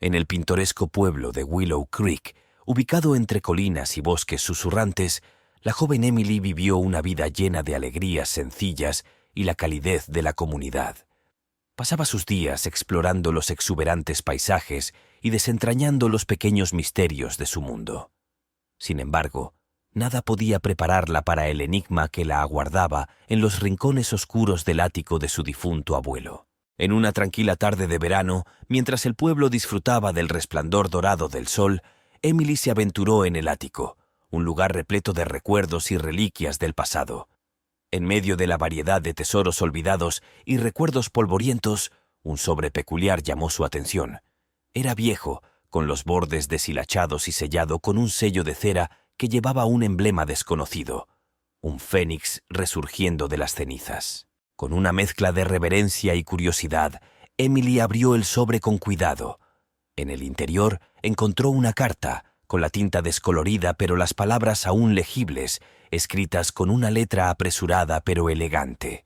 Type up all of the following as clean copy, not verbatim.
En el pintoresco pueblo de Willow Creek, ubicado entre colinas y bosques susurrantes, la joven Emily vivió una vida llena de alegrías sencillas y la calidez de la comunidad. Pasaba sus días explorando los exuberantes paisajes y desentrañando los pequeños misterios de su mundo. Sin embargo, nada podía prepararla para el enigma que la aguardaba en los rincones oscuros del ático de su difunto abuelo. En una tranquila tarde de verano, mientras el pueblo disfrutaba del resplandor dorado del sol, Emily se aventuró en el ático, un lugar repleto de recuerdos y reliquias del pasado. En medio de la variedad de tesoros olvidados y recuerdos polvorientos, un sobre peculiar llamó su atención. Era viejo, con los bordes deshilachados y sellado con un sello de cera que llevaba un emblema desconocido, un fénix resurgiendo de las cenizas. Con una mezcla de reverencia y curiosidad, Emily abrió el sobre con cuidado. En el interior encontró una carta, con la tinta descolorida pero las palabras aún legibles, escritas con una letra apresurada pero elegante.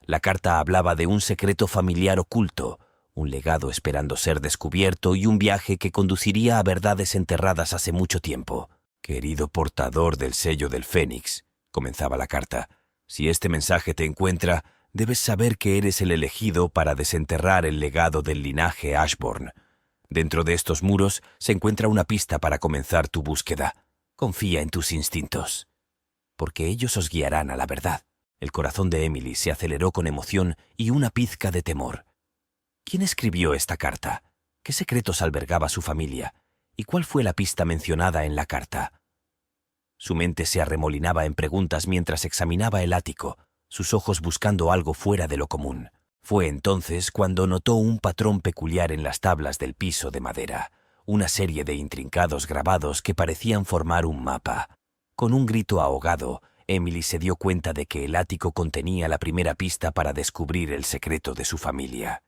La carta hablaba de un secreto familiar oculto, un legado esperando ser descubierto y un viaje que conduciría a verdades enterradas hace mucho tiempo. «Querido portador del sello del Fénix», comenzaba la carta, «si este mensaje te encuentra, debes saber que eres el elegido para desenterrar el legado del linaje Ashbourne. Dentro de estos muros se encuentra una pista para comenzar tu búsqueda. Confía en tus instintos, porque ellos os guiarán a la verdad». El corazón de Emily se aceleró con emoción y una pizca de temor. ¿Quién escribió esta carta? ¿Qué secretos albergaba su familia? ¿Y cuál fue la pista mencionada en la carta? Su mente se arremolinaba en preguntas mientras examinaba el ático, sus ojos buscando algo fuera de lo común. Fue entonces cuando notó un patrón peculiar en las tablas del piso de madera, una serie de intrincados grabados que parecían formar un mapa. Con un grito ahogado, Emily se dio cuenta de que el ático contenía la primera pista para descubrir el secreto de su familia.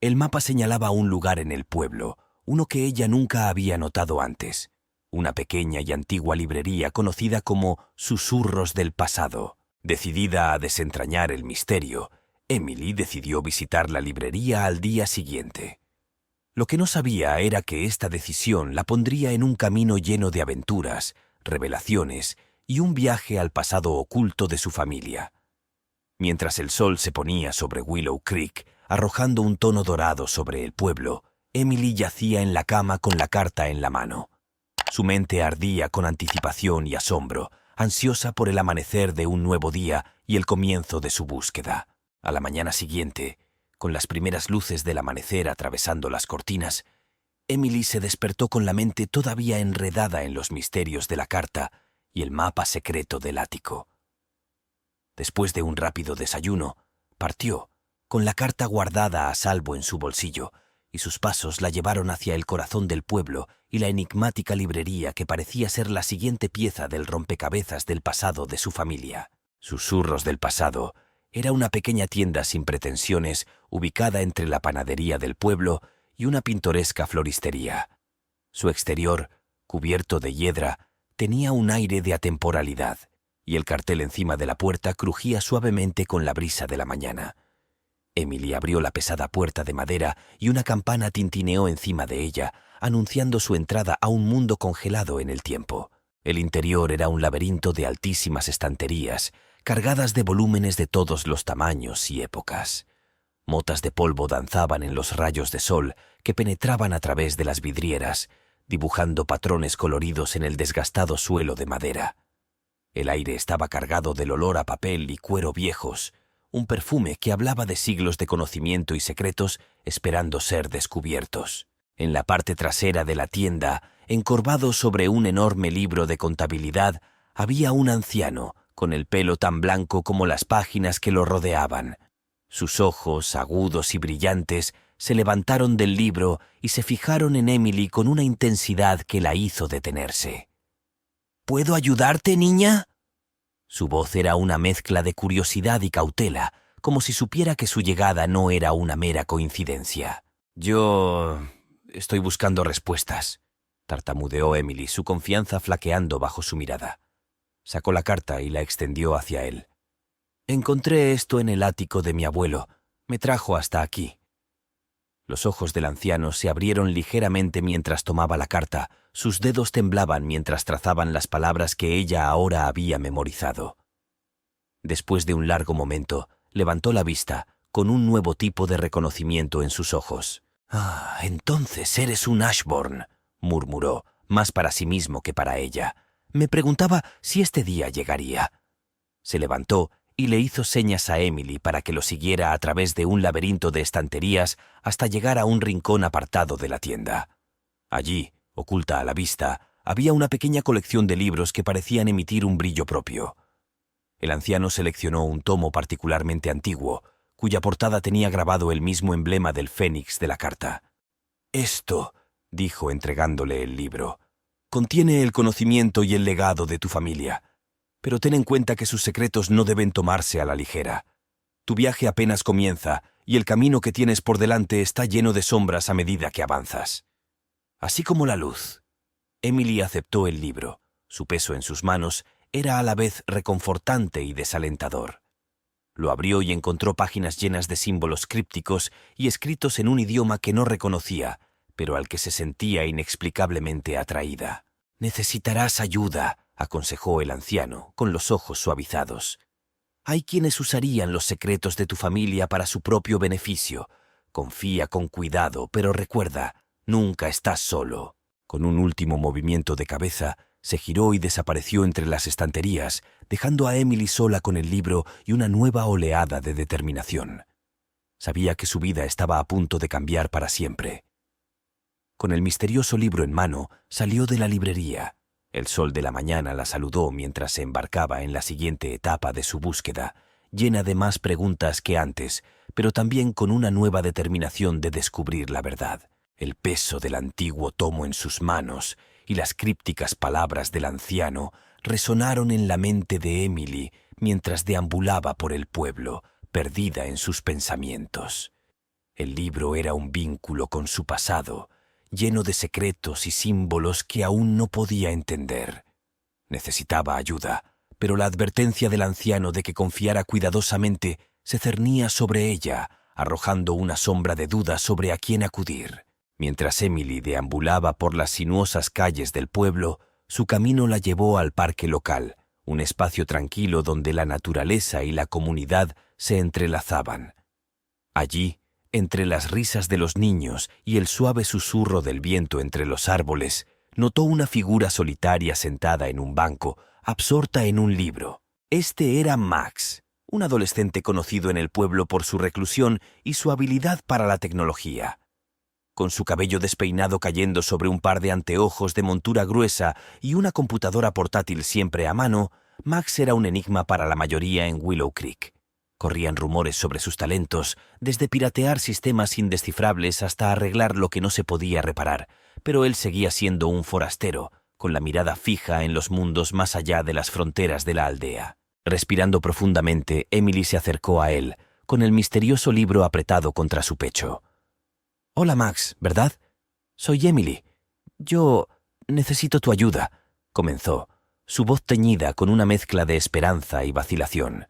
El mapa señalaba un lugar en el pueblo, uno que ella nunca había notado antes, una pequeña y antigua librería conocida como Susurros del Pasado. Decidida a desentrañar el misterio, Emily decidió visitar la librería al día siguiente. Lo que no sabía era que esta decisión la pondría en un camino lleno de aventuras, revelaciones y un viaje al pasado oculto de su familia. Mientras el sol se ponía sobre Willow Creek, arrojando un tono dorado sobre el pueblo, Emily yacía en la cama con la carta en la mano. Su mente ardía con anticipación y asombro, ansiosa por el amanecer de un nuevo día y el comienzo de su búsqueda. A la mañana siguiente, con las primeras luces del amanecer atravesando las cortinas, Emily se despertó con la mente todavía enredada en los misterios de la carta y el mapa secreto del ático. Después de un rápido desayuno, partió, con la carta guardada a salvo en su bolsillo, y sus pasos la llevaron hacia el corazón del pueblo y la enigmática librería que parecía ser la siguiente pieza del rompecabezas del pasado de su familia. Susurros del Pasado era una pequeña tienda sin pretensiones ubicada entre la panadería del pueblo y una pintoresca floristería. Su exterior, cubierto de hiedra, tenía un aire de atemporalidad, y el cartel encima de la puerta crujía suavemente con la brisa de la mañana. Emily abrió la pesada puerta de madera y una campana tintineó encima de ella, anunciando su entrada a un mundo congelado en el tiempo. El interior era un laberinto de altísimas estanterías, cargadas de volúmenes de todos los tamaños y épocas. Motas de polvo danzaban en los rayos de sol que penetraban a través de las vidrieras, dibujando patrones coloridos en el desgastado suelo de madera. El aire estaba cargado del olor a papel y cuero viejos, un perfume que hablaba de siglos de conocimiento y secretos esperando ser descubiertos. En la parte trasera de la tienda, encorvado sobre un enorme libro de contabilidad, había un anciano, con el pelo tan blanco como las páginas que lo rodeaban. Sus ojos, agudos y brillantes, se levantaron del libro y se fijaron en Emily con una intensidad que la hizo detenerse. «¿Puedo ayudarte, niña?» Su voz era una mezcla de curiosidad y cautela, como si supiera que su llegada no era una mera coincidencia. «Yo estoy buscando respuestas», tartamudeó Emily, su confianza flaqueando bajo su mirada. Sacó la carta y la extendió hacia él. «Encontré esto en el ático de mi abuelo. Me trajo hasta aquí». Los ojos del anciano se abrieron ligeramente mientras tomaba la carta. Sus dedos temblaban mientras trazaban las palabras que ella ahora había memorizado. Después de un largo momento, levantó la vista, con un nuevo tipo de reconocimiento en sus ojos. «Ah, entonces eres un Ashbourne», murmuró, más para sí mismo que para ella. «Me preguntaba si este día llegaría». Se levantó y le hizo señas a Emily para que lo siguiera a través de un laberinto de estanterías hasta llegar a un rincón apartado de la tienda. Allí, oculta a la vista, había una pequeña colección de libros que parecían emitir un brillo propio. El anciano seleccionó un tomo particularmente antiguo, cuya portada tenía grabado el mismo emblema del fénix de la carta. «Esto», dijo entregándole el libro, «contiene el conocimiento y el legado de tu familia. Pero ten en cuenta que sus secretos no deben tomarse a la ligera. Tu viaje apenas comienza y el camino que tienes por delante está lleno de sombras a medida que avanzas. Así como la luz». Emily aceptó el libro. Su peso en sus manos era a la vez reconfortante y desalentador. Lo abrió y encontró páginas llenas de símbolos crípticos y escritos en un idioma que no reconocía, pero al que se sentía inexplicablemente atraída. «Necesitarás ayuda», aconsejó el anciano, con los ojos suavizados. «Hay quienes usarían los secretos de tu familia para su propio beneficio. Confía con cuidado, pero recuerda, nunca estás solo». Con un último movimiento de cabeza, se giró y desapareció entre las estanterías, dejando a Emily sola con el libro y una nueva oleada de determinación. Sabía que su vida estaba a punto de cambiar para siempre. Con el misterioso libro en mano, salió de la librería. El sol de la mañana la saludó mientras se embarcaba en la siguiente etapa de su búsqueda, llena de más preguntas que antes, pero también con una nueva determinación de descubrir la verdad. El peso del antiguo tomo en sus manos y las crípticas palabras del anciano resonaron en la mente de Emily mientras deambulaba por el pueblo, perdida en sus pensamientos. El libro era un vínculo con su pasado, lleno de secretos y símbolos que aún no podía entender. Necesitaba ayuda, pero la advertencia del anciano de que confiara cuidadosamente se cernía sobre ella, arrojando una sombra de duda sobre a quién acudir. Mientras Emily deambulaba por las sinuosas calles del pueblo, su camino la llevó al parque local, un espacio tranquilo donde la naturaleza y la comunidad se entrelazaban. Allí, entre las risas de los niños y el suave susurro del viento entre los árboles, notó una figura solitaria sentada en un banco, absorta en un libro. Este era Max, un adolescente conocido en el pueblo por su reclusión y su habilidad para la tecnología. Con su cabello despeinado cayendo sobre un par de anteojos de montura gruesa y una computadora portátil siempre a mano, Max era un enigma para la mayoría en Willow Creek. Corrían rumores sobre sus talentos, desde piratear sistemas indescifrables hasta arreglar lo que no se podía reparar, pero él seguía siendo un forastero, con la mirada fija en los mundos más allá de las fronteras de la aldea. Respirando profundamente, Emily se acercó a él, con el misterioso libro apretado contra su pecho. «Hola, Max, ¿verdad? Soy Emily. Yo necesito tu ayuda», comenzó, su voz teñida con una mezcla de esperanza y vacilación.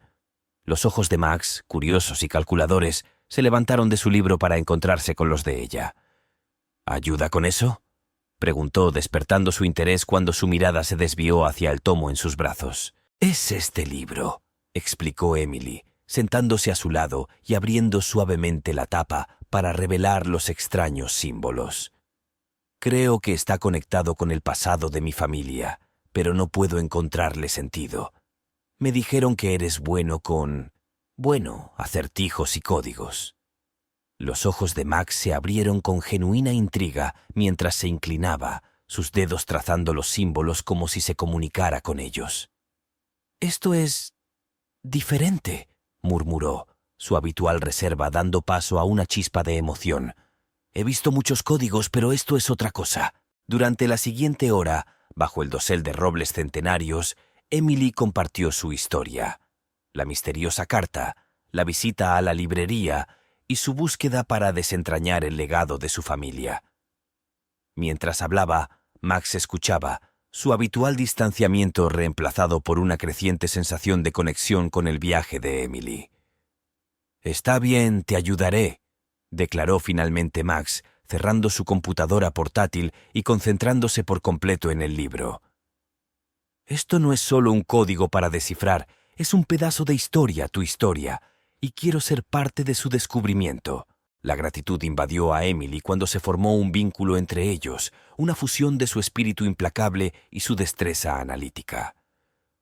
Los ojos de Max, curiosos y calculadores, se levantaron de su libro para encontrarse con los de ella. «¿Ayuda con eso?», preguntó, despertando su interés cuando su mirada se desvió hacia el tomo en sus brazos. «Es este libro», explicó Emily, sentándose a su lado y abriendo suavemente la tapa para revelar los extraños símbolos. «Creo que está conectado con el pasado de mi familia, pero no puedo encontrarle sentido. Me dijeron que eres bueno con acertijos y códigos». Los ojos de Max se abrieron con genuina intriga mientras se inclinaba, sus dedos trazando los símbolos como si se comunicara con ellos. «Esto es diferente», murmuró, su habitual reserva dando paso a una chispa de emoción. «He visto muchos códigos, pero esto es otra cosa». Durante la siguiente hora, bajo el dosel de robles centenarios, Emily compartió su historia. La misteriosa carta, la visita a la librería y su búsqueda para desentrañar el legado de su familia. Mientras hablaba, Max escuchaba, su habitual distanciamiento reemplazado por una creciente sensación de conexión con el viaje de Emily. «Está bien, te ayudaré», declaró finalmente Max, cerrando su computadora portátil y concentrándose por completo en el libro. Esto no es solo un código para descifrar, es un pedazo de historia, tu historia, y quiero ser parte de su descubrimiento. La gratitud invadió a Emily cuando se formó un vínculo entre ellos, una fusión de su espíritu implacable y su destreza analítica.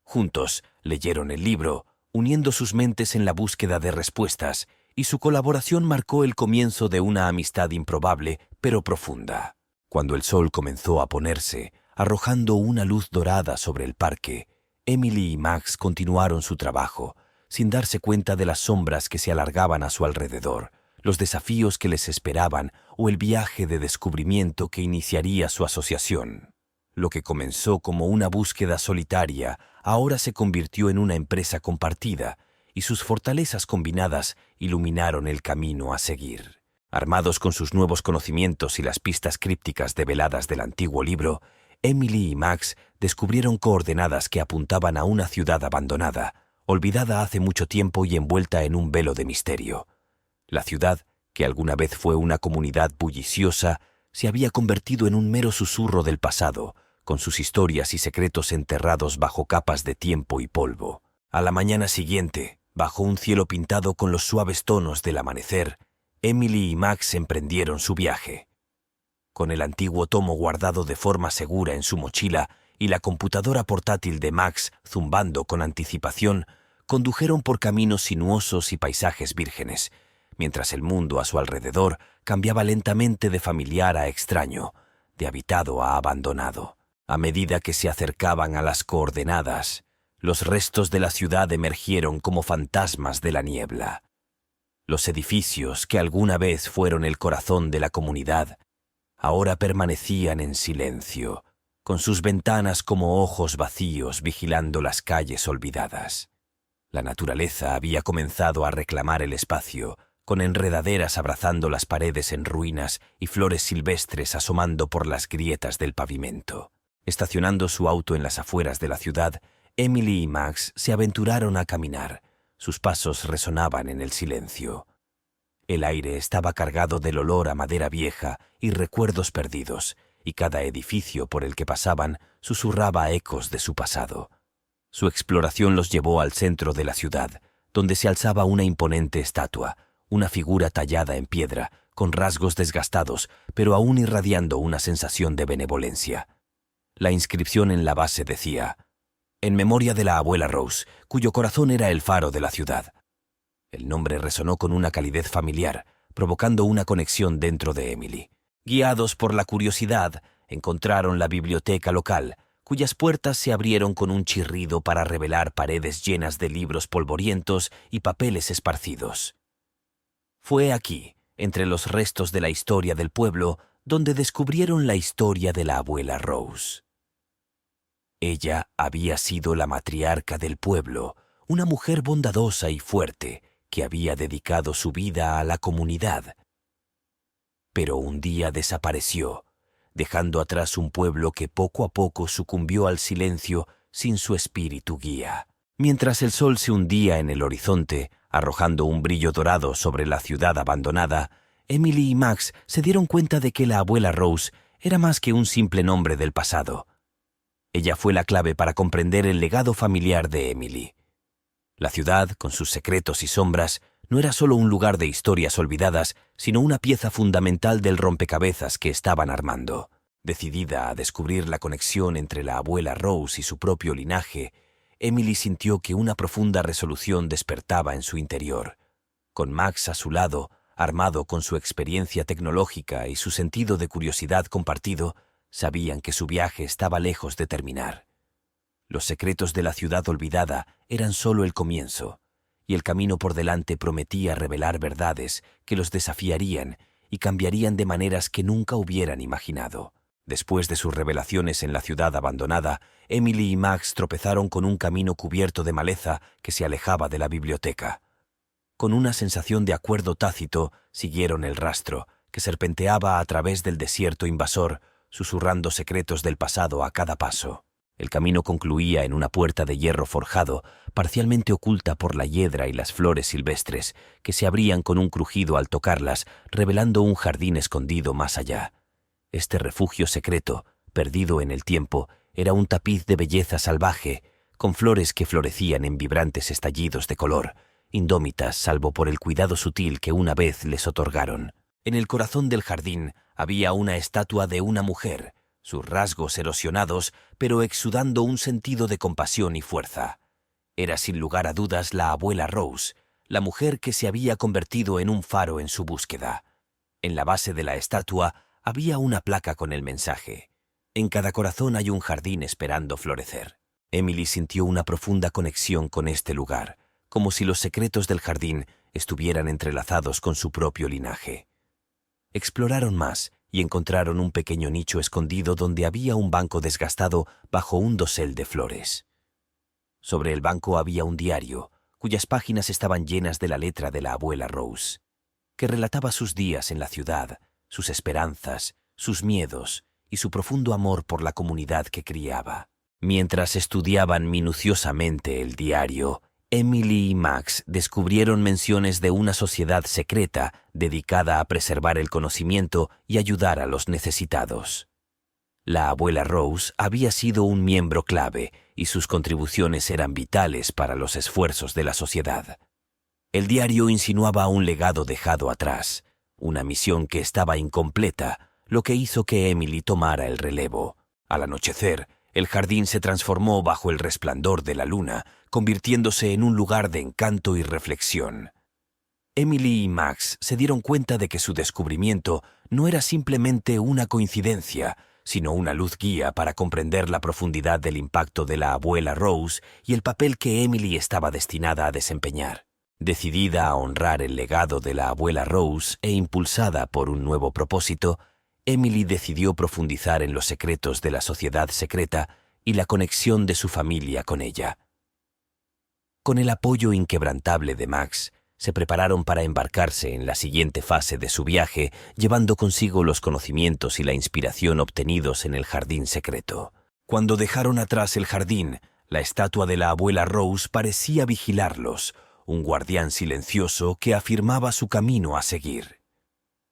Juntos leyeron el libro, uniendo sus mentes en la búsqueda de respuestas, y su colaboración marcó el comienzo de una amistad improbable, pero profunda. Cuando el sol comenzó a ponerse, arrojando una luz dorada sobre el parque, Emily y Max continuaron su trabajo, sin darse cuenta de las sombras que se alargaban a su alrededor, los desafíos que les esperaban o el viaje de descubrimiento que iniciaría su asociación. Lo que comenzó como una búsqueda solitaria ahora se convirtió en una empresa compartida, y sus fortalezas combinadas iluminaron el camino a seguir. Armados con sus nuevos conocimientos y las pistas crípticas develadas del antiguo libro, Emily y Max descubrieron coordenadas que apuntaban a una ciudad abandonada, olvidada hace mucho tiempo y envuelta en un velo de misterio. La ciudad, que alguna vez fue una comunidad bulliciosa, se había convertido en un mero susurro del pasado, con sus historias y secretos enterrados bajo capas de tiempo y polvo. A la mañana siguiente, bajo un cielo pintado con los suaves tonos del amanecer, Emily y Max emprendieron su viaje. Con el antiguo tomo guardado de forma segura en su mochila y la computadora portátil de Max zumbando con anticipación, condujeron por caminos sinuosos y paisajes vírgenes, mientras el mundo a su alrededor cambiaba lentamente de familiar a extraño, de habitado a abandonado. A medida que se acercaban a las coordenadas, los restos de la ciudad emergieron como fantasmas de la niebla. Los edificios que alguna vez fueron el corazón de la comunidad, ahora permanecían en silencio, con sus ventanas como ojos vacíos vigilando las calles olvidadas. La naturaleza había comenzado a reclamar el espacio, con enredaderas abrazando las paredes en ruinas y flores silvestres asomando por las grietas del pavimento. Estacionando su auto en las afueras de la ciudad, Emily y Max se aventuraron a caminar. Sus pasos resonaban en el silencio. El aire estaba cargado del olor a madera vieja y recuerdos perdidos, y cada edificio por el que pasaban susurraba ecos de su pasado. Su exploración los llevó al centro de la ciudad, donde se alzaba una imponente estatua, una figura tallada en piedra, con rasgos desgastados, pero aún irradiando una sensación de benevolencia. La inscripción en la base decía: «En memoria de la abuela Rose, cuyo corazón era el faro de la ciudad». El nombre resonó con una calidez familiar, provocando una conexión dentro de Emily. Guiados por la curiosidad, encontraron la biblioteca local, cuyas puertas se abrieron con un chirrido para revelar paredes llenas de libros polvorientos y papeles esparcidos. Fue aquí, entre los restos de la historia del pueblo, donde descubrieron la historia de la abuela Rose. Ella había sido la matriarca del pueblo, una mujer bondadosa y fuerte, que había dedicado su vida a la comunidad. Pero un día desapareció, dejando atrás un pueblo que poco a poco sucumbió al silencio sin su espíritu guía. Mientras el sol se hundía en el horizonte, arrojando un brillo dorado sobre la ciudad abandonada, Emily y Max se dieron cuenta de que la abuela Rose era más que un simple nombre del pasado. Ella fue la clave para comprender el legado familiar de Emily. La ciudad, con sus secretos y sombras, no era solo un lugar de historias olvidadas, sino una pieza fundamental del rompecabezas que estaban armando. Decidida a descubrir la conexión entre la abuela Rose y su propio linaje, Emily sintió que una profunda resolución despertaba en su interior. Con Max a su lado, armado con su experiencia tecnológica y su sentido de curiosidad compartido, sabían que su viaje estaba lejos de terminar. Los secretos de la ciudad olvidada eran solo el comienzo, y el camino por delante prometía revelar verdades que los desafiarían y cambiarían de maneras que nunca hubieran imaginado. Después de sus revelaciones en la ciudad abandonada, Emily y Max tropezaron con un camino cubierto de maleza que se alejaba de la biblioteca. Con una sensación de acuerdo tácito, siguieron el rastro, que serpenteaba a través del desierto invasor, susurrando secretos del pasado a cada paso. El camino concluía en una puerta de hierro forjado, parcialmente oculta por la hiedra y las flores silvestres, que se abrían con un crujido al tocarlas, revelando un jardín escondido más allá. Este refugio secreto, perdido en el tiempo, era un tapiz de belleza salvaje, con flores que florecían en vibrantes estallidos de color, indómitas salvo por el cuidado sutil que una vez les otorgaron. En el corazón del jardín había una estatua de una mujer, sus rasgos erosionados, pero exudando un sentido de compasión y fuerza. Era sin lugar a dudas la abuela Rose, la mujer que se había convertido en un faro en su búsqueda. En la base de la estatua había una placa con el mensaje: «En cada corazón hay un jardín esperando florecer». Emily sintió una profunda conexión con este lugar, como si los secretos del jardín estuvieran entrelazados con su propio linaje. Exploraron más y encontraron un pequeño nicho escondido donde había un banco desgastado bajo un dosel de flores. Sobre el banco había un diario, cuyas páginas estaban llenas de la letra de la abuela Rose, que relataba sus días en la ciudad, sus esperanzas, sus miedos y su profundo amor por la comunidad que criaba. Mientras estudiaban minuciosamente el diario, Emily y Max descubrieron menciones de una sociedad secreta dedicada a preservar el conocimiento y ayudar a los necesitados. La abuela Rose había sido un miembro clave y sus contribuciones eran vitales para los esfuerzos de la sociedad. El diario insinuaba un legado dejado atrás, una misión que estaba incompleta, lo que hizo que Emily tomara el relevo. Al anochecer, el jardín se transformó bajo el resplandor de la luna, convirtiéndose en un lugar de encanto y reflexión. Emily y Max se dieron cuenta de que su descubrimiento no era simplemente una coincidencia, sino una luz guía para comprender la profundidad del impacto de la abuela Rose y el papel que Emily estaba destinada a desempeñar. Decidida a honrar el legado de la abuela Rose e impulsada por un nuevo propósito, Emily decidió profundizar en los secretos de la sociedad secreta y la conexión de su familia con ella. Con el apoyo inquebrantable de Max, se prepararon para embarcarse en la siguiente fase de su viaje, llevando consigo los conocimientos y la inspiración obtenidos en el jardín secreto. Cuando dejaron atrás el jardín, la estatua de la abuela Rose parecía vigilarlos, un guardián silencioso que afirmaba su camino a seguir.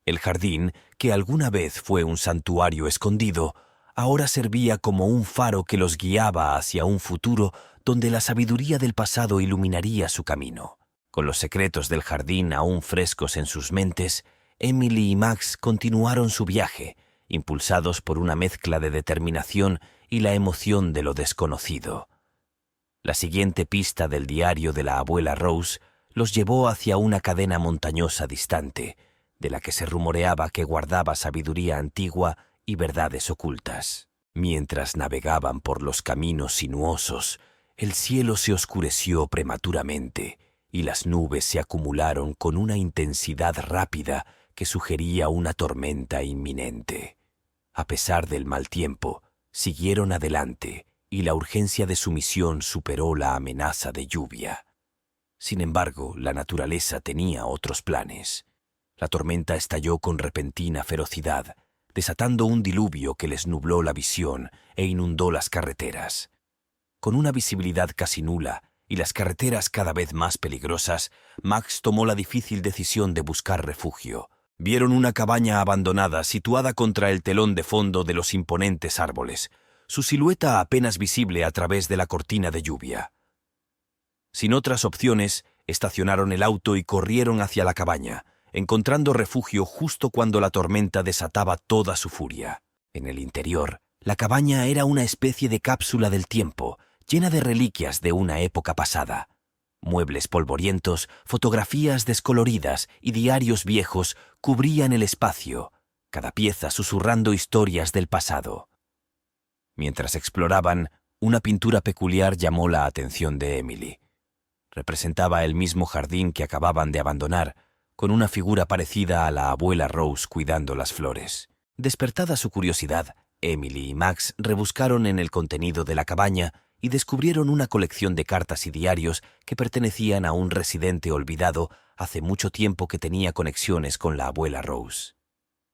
El jardín, que alguna vez fue un santuario escondido, ahora servía como un faro que los guiaba hacia un futuro donde la sabiduría del pasado iluminaría su camino. Con los secretos del jardín aún frescos en sus mentes, Emily y Max continuaron su viaje, impulsados por una mezcla de determinación y la emoción de lo desconocido. La siguiente pista del diario de la abuela Rose los llevó hacia una cadena montañosa distante, de la que se rumoreaba que guardaba sabiduría antigua y verdades ocultas. Mientras navegaban por los caminos sinuosos, el cielo se oscureció prematuramente y las nubes se acumularon con una intensidad rápida que sugería una tormenta inminente. A pesar del mal tiempo, siguieron adelante y la urgencia de su misión superó la amenaza de lluvia. Sin embargo, la naturaleza tenía otros planes. La tormenta estalló con repentina ferocidad, desatando un diluvio que les nubló la visión e inundó las carreteras. Con una visibilidad casi nula y las carreteras cada vez más peligrosas, Max tomó la difícil decisión de buscar refugio. Vieron una cabaña abandonada situada contra el telón de fondo de los imponentes árboles, su silueta apenas visible a través de la cortina de lluvia. Sin otras opciones, estacionaron el auto y corrieron hacia la cabaña, encontrando refugio justo cuando la tormenta desataba toda su furia. En el interior, la cabaña era una especie de cápsula del tiempo, llena de reliquias de una época pasada. Muebles polvorientos, fotografías descoloridas y diarios viejos cubrían el espacio, cada pieza susurrando historias del pasado. Mientras exploraban, una pintura peculiar llamó la atención de Emily. Representaba el mismo jardín que acababan de abandonar, con una figura parecida a la abuela Rose cuidando las flores. Despertada su curiosidad, Emily y Max rebuscaron en el contenido de la cabaña y descubrieron una colección de cartas y diarios que pertenecían a un residente olvidado hace mucho tiempo que tenía conexiones con la abuela Rose.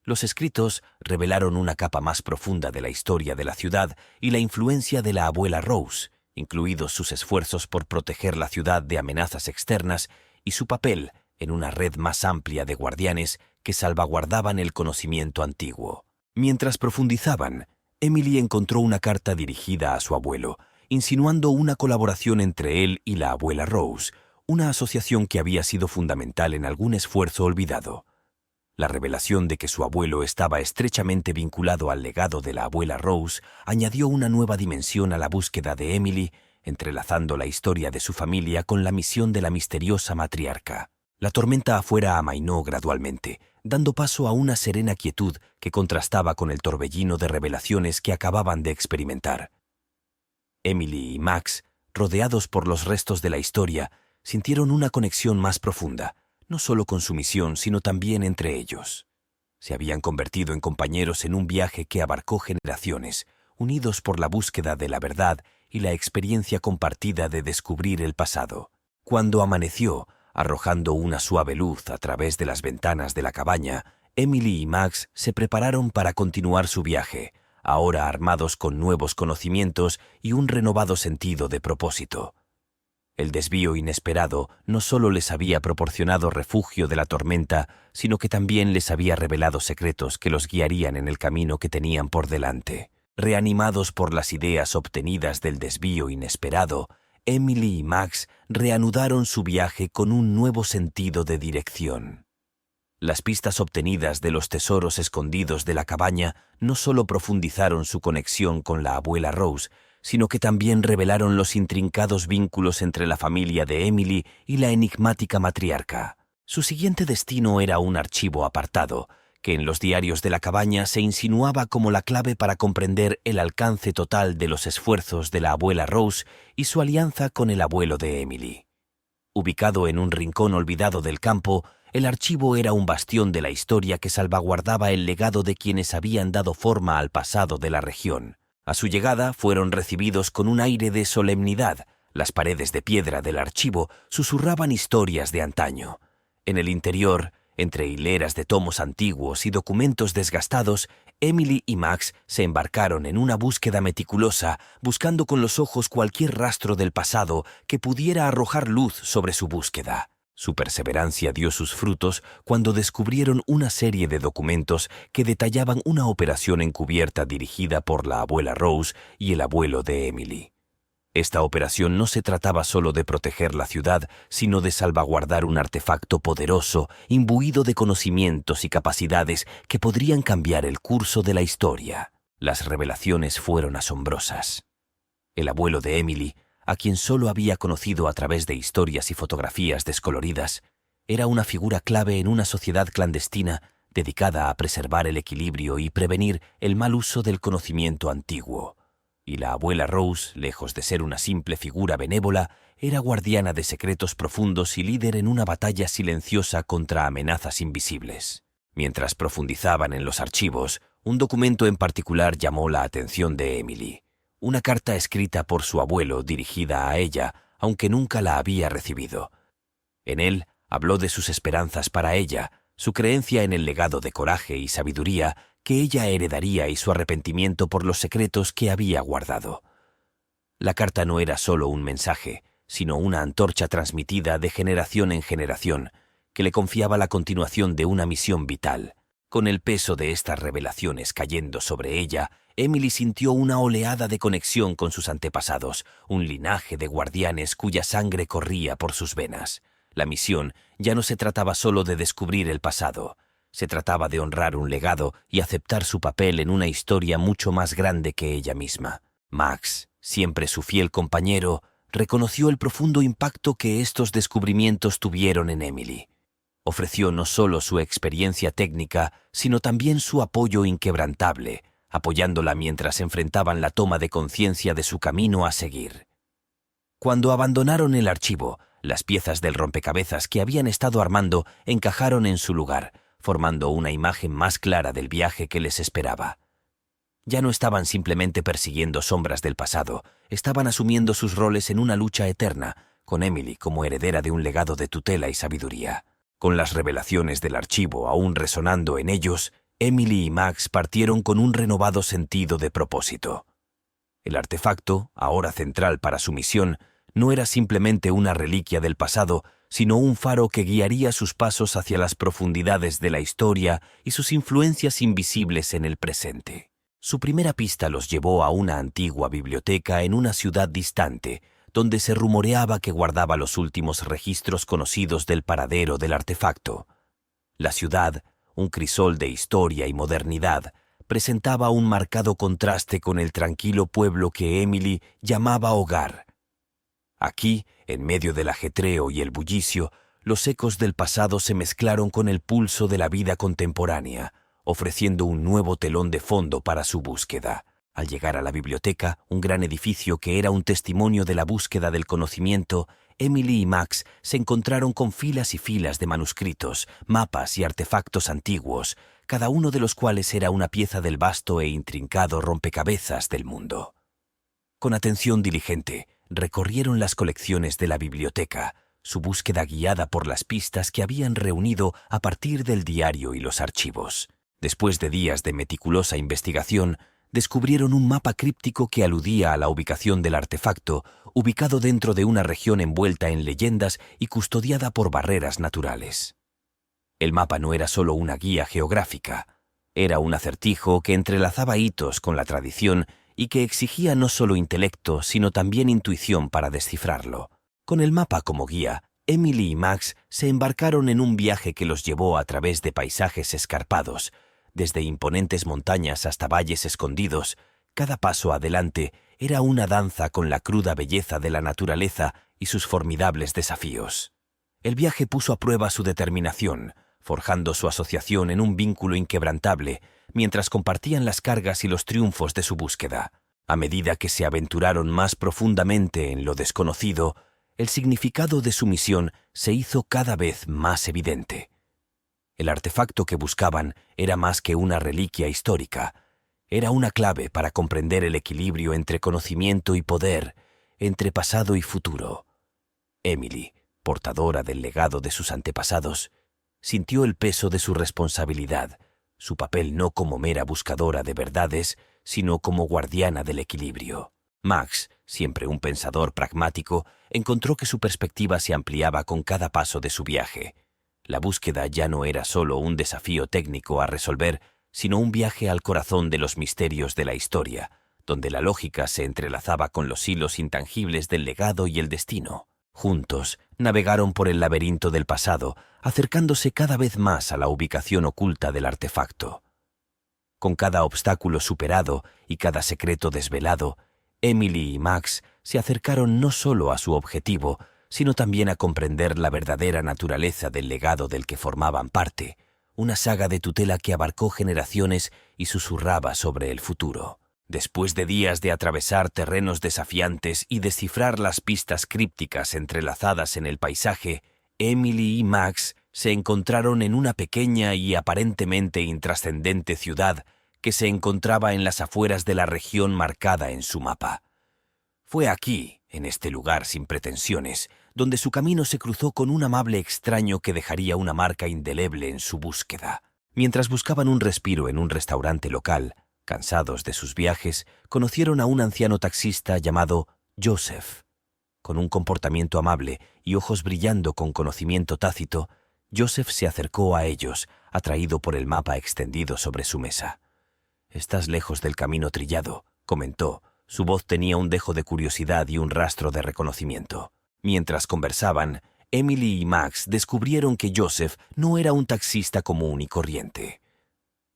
Los escritos revelaron una capa más profunda de la historia de la ciudad y la influencia de la abuela Rose, incluidos sus esfuerzos por proteger la ciudad de amenazas externas y su papel en una red más amplia de guardianes que salvaguardaban el conocimiento antiguo. Mientras profundizaban, Emily encontró una carta dirigida a su abuelo, insinuando una colaboración entre él y la abuela Rose, una asociación que había sido fundamental en algún esfuerzo olvidado. La revelación de que su abuelo estaba estrechamente vinculado al legado de la abuela Rose añadió una nueva dimensión a la búsqueda de Emily, entrelazando la historia de su familia con la misión de la misteriosa matriarca. La tormenta afuera amainó gradualmente, dando paso a una serena quietud que contrastaba con el torbellino de revelaciones que acababan de experimentar. Emily y Max, rodeados por los restos de la historia, sintieron una conexión más profunda, no solo con su misión, sino también entre ellos. Se habían convertido en compañeros en un viaje que abarcó generaciones, unidos por la búsqueda de la verdad y la experiencia compartida de descubrir el pasado. Cuando amaneció, arrojando una suave luz a través de las ventanas de la cabaña, Emily y Max se prepararon para continuar su viaje, ahora armados con nuevos conocimientos y un renovado sentido de propósito. El desvío inesperado no solo les había proporcionado refugio de la tormenta, sino que también les había revelado secretos que los guiarían en el camino que tenían por delante. Reanimados por las ideas obtenidas del desvío inesperado, Emily y Max reanudaron su viaje con un nuevo sentido de dirección. Las pistas obtenidas de los tesoros escondidos de la cabaña no solo profundizaron su conexión con la abuela Rose, sino que también revelaron los intrincados vínculos entre la familia de Emily y la enigmática matriarca. Su siguiente destino era un archivo apartado, que en los diarios de la cabaña se insinuaba como la clave para comprender el alcance total de los esfuerzos de la abuela Rose y su alianza con el abuelo de Emily. Ubicado en un rincón olvidado del campo, el archivo era un bastión de la historia que salvaguardaba el legado de quienes habían dado forma al pasado de la región. A su llegada fueron recibidos con un aire de solemnidad. Las paredes de piedra del archivo susurraban historias de antaño. En el interior, entre hileras de tomos antiguos y documentos desgastados, Emily y Max se embarcaron en una búsqueda meticulosa, buscando con los ojos cualquier rastro del pasado que pudiera arrojar luz sobre su búsqueda. Su perseverancia dio sus frutos cuando descubrieron una serie de documentos que detallaban una operación encubierta dirigida por la abuela Rose y el abuelo de Emily. Esta operación no se trataba solo de proteger la ciudad, sino de salvaguardar un artefacto poderoso, imbuido de conocimientos y capacidades que podrían cambiar el curso de la historia. Las revelaciones fueron asombrosas. El abuelo de Emily, a quien solo había conocido a través de historias y fotografías descoloridas, era una figura clave en una sociedad clandestina dedicada a preservar el equilibrio y prevenir el mal uso del conocimiento antiguo. Y la abuela Rose, lejos de ser una simple figura benévola, era guardiana de secretos profundos y líder en una batalla silenciosa contra amenazas invisibles. Mientras profundizaban en los archivos, un documento en particular llamó la atención de Emily. Una carta escrita por su abuelo dirigida a ella, aunque nunca la había recibido. En él habló de sus esperanzas para ella, su creencia en el legado de coraje y sabiduría que ella heredaría y su arrepentimiento por los secretos que había guardado. La carta no era solo un mensaje, sino una antorcha transmitida de generación en generación, que le confiaba la continuación de una misión vital. Con el peso de estas revelaciones cayendo sobre ella, Emily sintió una oleada de conexión con sus antepasados, un linaje de guardianes cuya sangre corría por sus venas. La misión ya no se trataba solo de descubrir el pasado, se trataba de honrar un legado y aceptar su papel en una historia mucho más grande que ella misma. Max, siempre su fiel compañero, reconoció el profundo impacto que estos descubrimientos tuvieron en Emily. Ofreció no solo su experiencia técnica, sino también su apoyo inquebrantable, apoyándola mientras enfrentaban la toma de conciencia de su camino a seguir. Cuando abandonaron el archivo, las piezas del rompecabezas que habían estado armando encajaron en su lugar, formando una imagen más clara del viaje que les esperaba. Ya no estaban simplemente persiguiendo sombras del pasado, estaban asumiendo sus roles en una lucha eterna, con Emily como heredera de un legado de tutela y sabiduría. Con las revelaciones del archivo aún resonando en ellos, Emily y Max partieron con un renovado sentido de propósito. El artefacto, ahora central para su misión, no era simplemente una reliquia del pasado, sino un faro que guiaría sus pasos hacia las profundidades de la historia y sus influencias invisibles en el presente. Su primera pista los llevó a una antigua biblioteca en una ciudad distante, donde se rumoreaba que guardaba los últimos registros conocidos del paradero del artefacto. La ciudad, un crisol de historia y modernidad, presentaba un marcado contraste con el tranquilo pueblo que Emily llamaba hogar. Aquí, en medio del ajetreo y el bullicio, los ecos del pasado se mezclaron con el pulso de la vida contemporánea, ofreciendo un nuevo telón de fondo para su búsqueda. Al llegar a la biblioteca, un gran edificio que era un testimonio de la búsqueda del conocimiento, Emily y Max se encontraron con filas y filas de manuscritos, mapas y artefactos antiguos, cada uno de los cuales era una pieza del vasto e intrincado rompecabezas del mundo. Con atención diligente, recorrieron las colecciones de la biblioteca, su búsqueda guiada por las pistas que habían reunido a partir del diario y los archivos. Después de días de meticulosa investigación, descubrieron un mapa críptico que aludía a la ubicación del artefacto, ubicado dentro de una región envuelta en leyendas y custodiada por barreras naturales. El mapa no era solo una guía geográfica, era un acertijo que entrelazaba hitos con la tradición y que exigía no solo intelecto, sino también intuición para descifrarlo. Con el mapa como guía, Emily y Max se embarcaron en un viaje que los llevó a través de paisajes escarpados, desde imponentes montañas hasta valles escondidos. Cada paso adelante era una danza con la cruda belleza de la naturaleza y sus formidables desafíos. El viaje puso a prueba su determinación, forjando su asociación en un vínculo inquebrantable, mientras compartían las cargas y los triunfos de su búsqueda. A medida que se aventuraron más profundamente en lo desconocido, el significado de su misión se hizo cada vez más evidente. El artefacto que buscaban era más que una reliquia histórica. Era una clave para comprender el equilibrio entre conocimiento y poder, entre pasado y futuro. Emily, portadora del legado de sus antepasados, sintió el peso de su responsabilidad, su papel no como mera buscadora de verdades, sino como guardiana del equilibrio. Max, siempre un pensador pragmático, encontró que su perspectiva se ampliaba con cada paso de su viaje. La búsqueda ya no era solo un desafío técnico a resolver, sino un viaje al corazón de los misterios de la historia, donde la lógica se entrelazaba con los hilos intangibles del legado y el destino. Juntos, navegaron por el laberinto del pasado, acercándose cada vez más a la ubicación oculta del artefacto. Con cada obstáculo superado y cada secreto desvelado, Emily y Max se acercaron no solo a su objetivo, sino también a comprender la verdadera naturaleza del legado del que formaban parte, una saga de tutela que abarcó generaciones y susurraba sobre el futuro. Después de días de atravesar terrenos desafiantes y descifrar las pistas crípticas entrelazadas en el paisaje, Emily y Max se encontraron en una pequeña y aparentemente intrascendente ciudad que se encontraba en las afueras de la región marcada en su mapa. Fue aquí, en este lugar sin pretensiones, donde su camino se cruzó con un amable extraño que dejaría una marca indeleble en su búsqueda. Mientras buscaban un respiro en un restaurante local, cansados de sus viajes, conocieron a un anciano taxista llamado Joseph. Con un comportamiento amable y ojos brillando con conocimiento tácito, Joseph se acercó a ellos, atraído por el mapa extendido sobre su mesa. «Estás lejos del camino trillado», comentó. Su voz tenía un dejo de curiosidad y un rastro de reconocimiento. Mientras conversaban, Emily y Max descubrieron que Joseph no era un taxista común y corriente.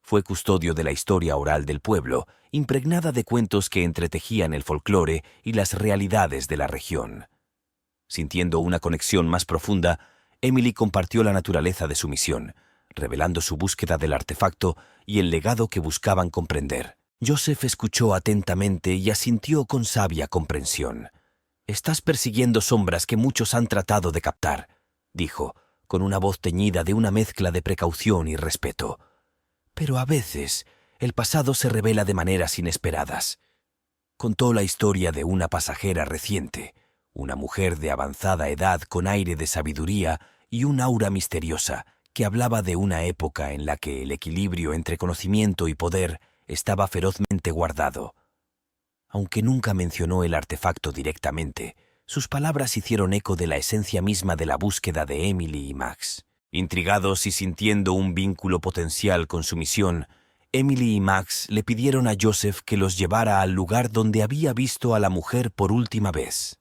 Fue custodio de la historia oral del pueblo, impregnada de cuentos que entretejían el folclore y las realidades de la región. Sintiendo una conexión más profunda, Emily compartió la naturaleza de su misión, revelando su búsqueda del artefacto y el legado que buscaban comprender. Joseph escuchó atentamente y asintió con sabia comprensión. «Estás persiguiendo sombras que muchos han tratado de captar», dijo, con una voz teñida de una mezcla de precaución y respeto. «Pero a veces el pasado se revela de maneras inesperadas». Contó la historia de una pasajera reciente, una mujer de avanzada edad con aire de sabiduría y un aura misteriosa que hablaba de una época en la que el equilibrio entre conocimiento y poder estaba ferozmente guardado. Aunque nunca mencionó el artefacto directamente, sus palabras hicieron eco de la esencia misma de la búsqueda de Emily y Max. Intrigados y sintiendo un vínculo potencial con su misión, Emily y Max le pidieron a Joseph que los llevara al lugar donde había visto a la mujer por última vez.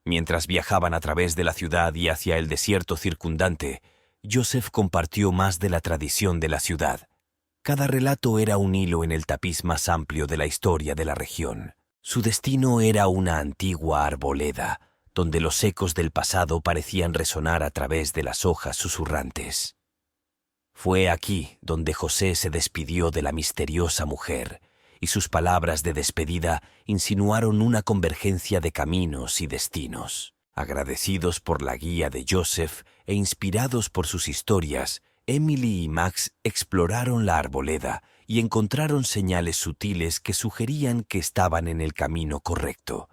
Mientras viajaban a través de la ciudad y hacia el desierto circundante, Joseph compartió más de la tradición de la ciudad. Cada relato era un hilo en el tapiz más amplio de la historia de la región. Su destino era una antigua arboleda, donde los ecos del pasado parecían resonar a través de las hojas susurrantes. Fue aquí donde José se despidió de la misteriosa mujer, y sus palabras de despedida insinuaron una convergencia de caminos y destinos. Agradecidos por la guía de Joseph e inspirados por sus historias, Emily y Max exploraron la arboleda y encontraron señales sutiles que sugerían que estaban en el camino correcto.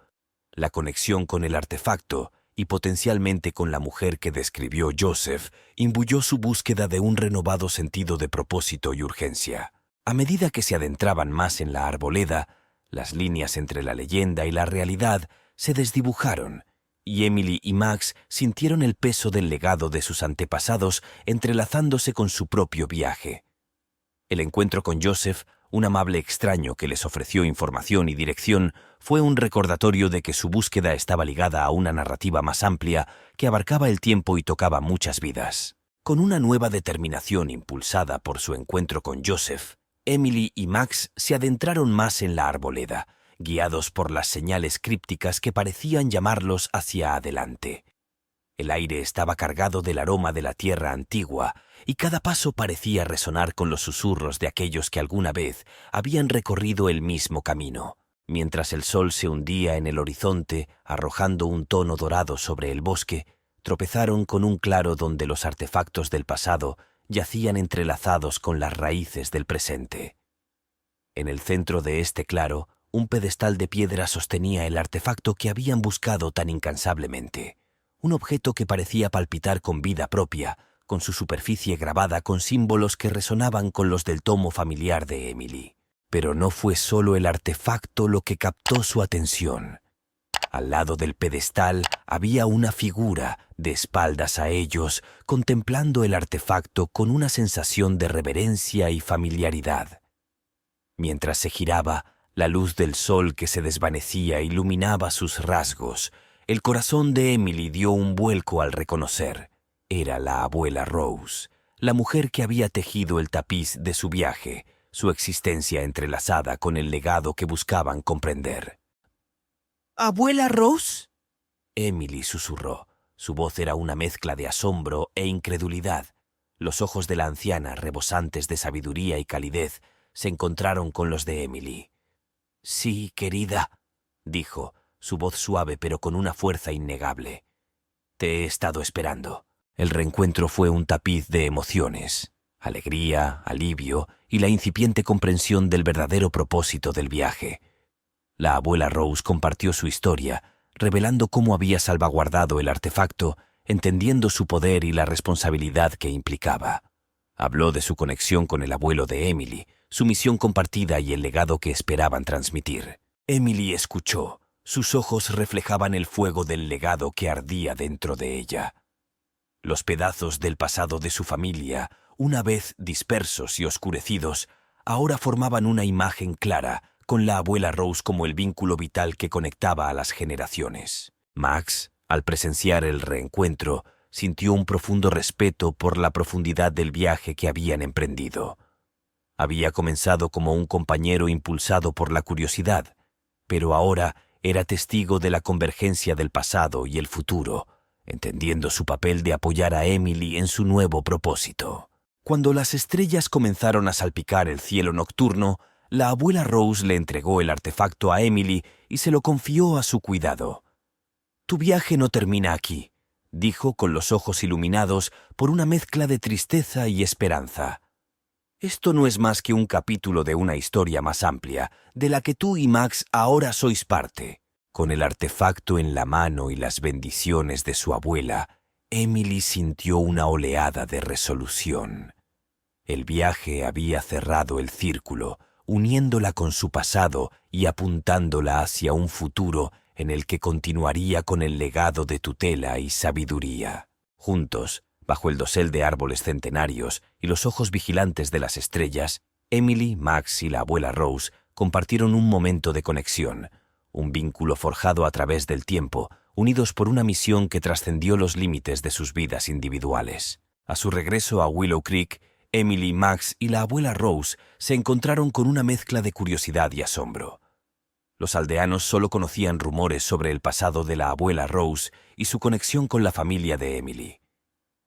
La conexión con el artefacto y potencialmente con la mujer que describió Joseph imbuyó su búsqueda de un renovado sentido de propósito y urgencia. A medida que se adentraban más en la arboleda, las líneas entre la leyenda y la realidad se desdibujaron, y Emily y Max sintieron el peso del legado de sus antepasados entrelazándose con su propio viaje. El encuentro con Joseph, un amable extraño que les ofreció información y dirección, fue un recordatorio de que su búsqueda estaba ligada a una narrativa más amplia que abarcaba el tiempo y tocaba muchas vidas. Con una nueva determinación impulsada por su encuentro con Joseph, Emily y Max se adentraron más en la arboleda, guiados por las señales crípticas que parecían llamarlos hacia adelante. El aire estaba cargado del aroma de la tierra antigua, y cada paso parecía resonar con los susurros de aquellos que alguna vez habían recorrido el mismo camino. Mientras el sol se hundía en el horizonte, arrojando un tono dorado sobre el bosque, tropezaron con un claro donde los artefactos del pasado yacían entrelazados con las raíces del presente. En el centro de este claro, un pedestal de piedra sostenía el artefacto que habían buscado tan incansablemente. Un objeto que parecía palpitar con vida propia, con su superficie grabada con símbolos que resonaban con los del tomo familiar de Emily. Pero no fue solo el artefacto lo que captó su atención. Al lado del pedestal había una figura, de espaldas a ellos, contemplando el artefacto con una sensación de reverencia y familiaridad. Mientras se giraba, la luz del sol que se desvanecía iluminaba sus rasgos. El corazón de Emily dio un vuelco al reconocer. Era la abuela Rose, la mujer que había tejido el tapiz de su viaje, su existencia entrelazada con el legado que buscaban comprender. ¿Abuela Rose? Emily susurró. Su voz era una mezcla de asombro e incredulidad. Los ojos de la anciana, rebosantes de sabiduría y calidez, se encontraron con los de Emily. «Sí, querida», dijo, su voz suave pero con una fuerza innegable. «Te he estado esperando». El reencuentro fue un tapiz de emociones, alegría, alivio y la incipiente comprensión del verdadero propósito del viaje. La abuela Rose compartió su historia, revelando cómo había salvaguardado el artefacto, entendiendo su poder y la responsabilidad que implicaba. Habló de su conexión con el abuelo de Emily, su misión compartida y el legado que esperaban transmitir. Emily escuchó. Sus ojos reflejaban el fuego del legado que ardía dentro de ella. Los pedazos del pasado de su familia, una vez dispersos y oscurecidos, ahora formaban una imagen clara, con la abuela Rose como el vínculo vital que conectaba a las generaciones. Max, al presenciar el reencuentro, sintió un profundo respeto por la profundidad del viaje que habían emprendido. Había comenzado como un compañero impulsado por la curiosidad, pero ahora era testigo de la convergencia del pasado y el futuro, entendiendo su papel de apoyar a Emily en su nuevo propósito. Cuando las estrellas comenzaron a salpicar el cielo nocturno, la abuela Rose le entregó el artefacto a Emily y se lo confió a su cuidado. «Tu viaje no termina aquí», dijo con los ojos iluminados por una mezcla de tristeza y esperanza. «Esto no es más que un capítulo de una historia más amplia, de la que tú y Max ahora sois parte». Con el artefacto en la mano y las bendiciones de su abuela, Emily sintió una oleada de resolución. El viaje había cerrado el círculo, uniéndola con su pasado y apuntándola hacia un futuro en el que continuaría con el legado de tutela y sabiduría. Juntos, bajo el dosel de árboles centenarios y los ojos vigilantes de las estrellas, Emily, Max y la abuela Rose compartieron un momento de conexión, un vínculo forjado a través del tiempo, unidos por una misión que trascendió los límites de sus vidas individuales. A su regreso a Willow Creek, Emily, Max y la abuela Rose se encontraron con una mezcla de curiosidad y asombro. Los aldeanos solo conocían rumores sobre el pasado de la abuela Rose y su conexión con la familia de Emily.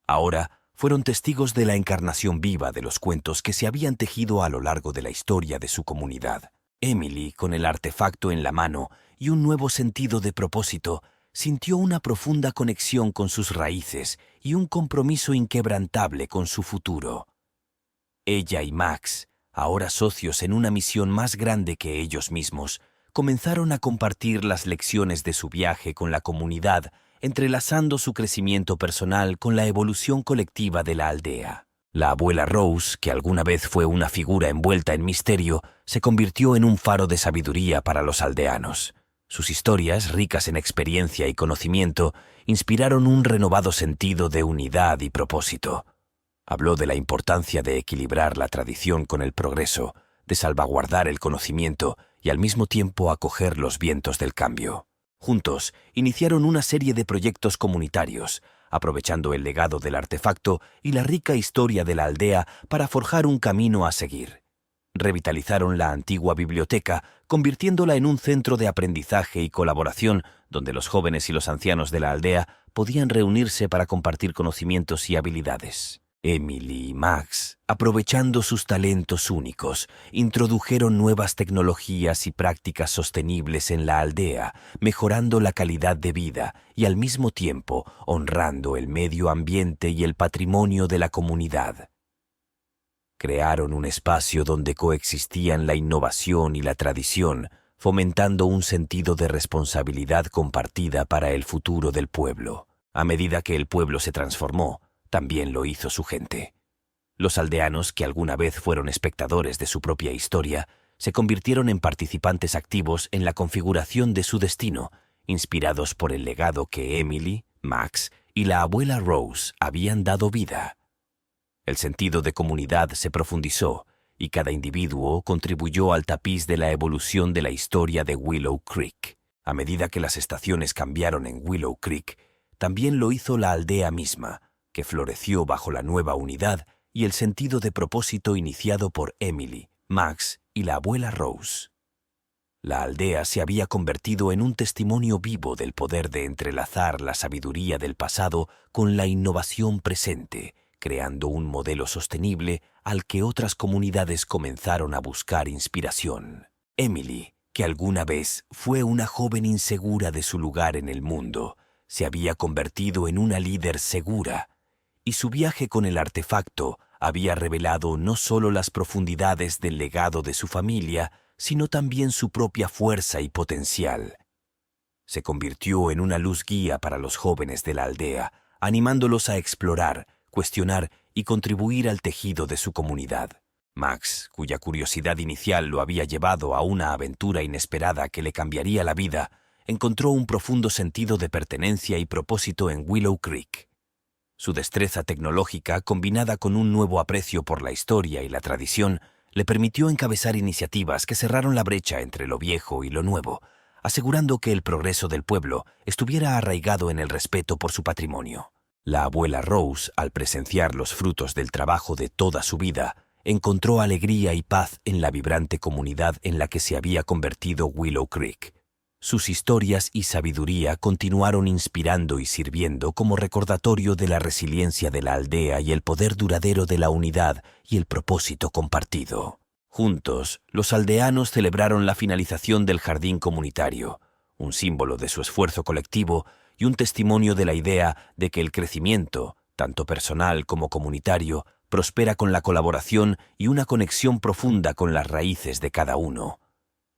Ahora fueron testigos de la encarnación viva de los cuentos que se habían tejido a lo largo de la historia de su comunidad. Emily, con el artefacto en la mano y un nuevo sentido de propósito, sintió una profunda conexión con sus raíces y un compromiso inquebrantable con su futuro. Ella y Max, ahora socios en una misión más grande que ellos mismos, comenzaron a compartir las lecciones de su viaje con la comunidad, entrelazando su crecimiento personal con la evolución colectiva de la aldea. La abuela Rose, que alguna vez fue una figura envuelta en misterio, se convirtió en un faro de sabiduría para los aldeanos. Sus historias, ricas en experiencia y conocimiento, inspiraron un renovado sentido de unidad y propósito. Habló de la importancia de equilibrar la tradición con el progreso, de salvaguardar el conocimiento y al mismo tiempo acoger los vientos del cambio. Juntos, iniciaron una serie de proyectos comunitarios, aprovechando el legado del artefacto y la rica historia de la aldea para forjar un camino a seguir. Revitalizaron la antigua biblioteca, convirtiéndola en un centro de aprendizaje y colaboración donde los jóvenes y los ancianos de la aldea podían reunirse para compartir conocimientos y habilidades. Emily y Max, aprovechando sus talentos únicos, introdujeron nuevas tecnologías y prácticas sostenibles en la aldea, mejorando la calidad de vida y al mismo tiempo honrando el medio ambiente y el patrimonio de la comunidad. Crearon un espacio donde coexistían la innovación y la tradición, fomentando un sentido de responsabilidad compartida para el futuro del pueblo. A medida que el pueblo se transformó, también lo hizo su gente. Los aldeanos, que alguna vez fueron espectadores de su propia historia, se convirtieron en participantes activos en la configuración de su destino, inspirados por el legado que Emily, Max y la abuela Rose habían dado vida. El sentido de comunidad se profundizó y cada individuo contribuyó al tapiz de la evolución de la historia de Willow Creek. A medida que las estaciones cambiaron en Willow Creek, también lo hizo la aldea misma, que floreció bajo la nueva unidad y el sentido de propósito iniciado por Emily, Max y la abuela Rose. La aldea se había convertido en un testimonio vivo del poder de entrelazar la sabiduría del pasado con la innovación presente, creando un modelo sostenible al que otras comunidades comenzaron a buscar inspiración. Emily, que alguna vez fue una joven insegura de su lugar en el mundo, se había convertido en una líder segura, y su viaje con el artefacto había revelado no solo las profundidades del legado de su familia, sino también su propia fuerza y potencial. Se convirtió en una luz guía para los jóvenes de la aldea, animándolos a explorar, cuestionar y contribuir al tejido de su comunidad. Max, cuya curiosidad inicial lo había llevado a una aventura inesperada que le cambiaría la vida, encontró un profundo sentido de pertenencia y propósito en Willow Creek. Su destreza tecnológica, combinada con un nuevo aprecio por la historia y la tradición, le permitió encabezar iniciativas que cerraron la brecha entre lo viejo y lo nuevo, asegurando que el progreso del pueblo estuviera arraigado en el respeto por su patrimonio. La abuela Rose, al presenciar los frutos del trabajo de toda su vida, encontró alegría y paz en la vibrante comunidad en la que se había convertido Willow Creek. Sus historias y sabiduría continuaron inspirando y sirviendo como recordatorio de la resiliencia de la aldea y el poder duradero de la unidad y el propósito compartido. Juntos, los aldeanos celebraron la finalización del jardín comunitario, un símbolo de su esfuerzo colectivo y un testimonio de la idea de que el crecimiento, tanto personal como comunitario, prospera con la colaboración y una conexión profunda con las raíces de cada uno.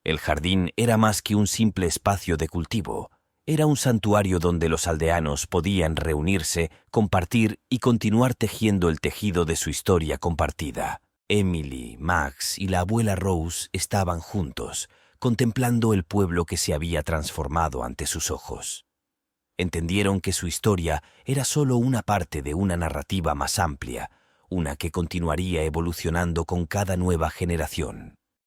El jardín era más que un simple espacio de cultivo, Era un santuario donde los aldeanos podían reunirse, compartir y continuar tejiendo el tejido de su historia compartida. Emily, Max y la abuela Rose estaban juntos, contemplando el pueblo que se había transformado ante sus ojos. Entendieron que su historia era solo una parte de una narrativa más amplia, una que continuaría evolucionando con cada nueva generación.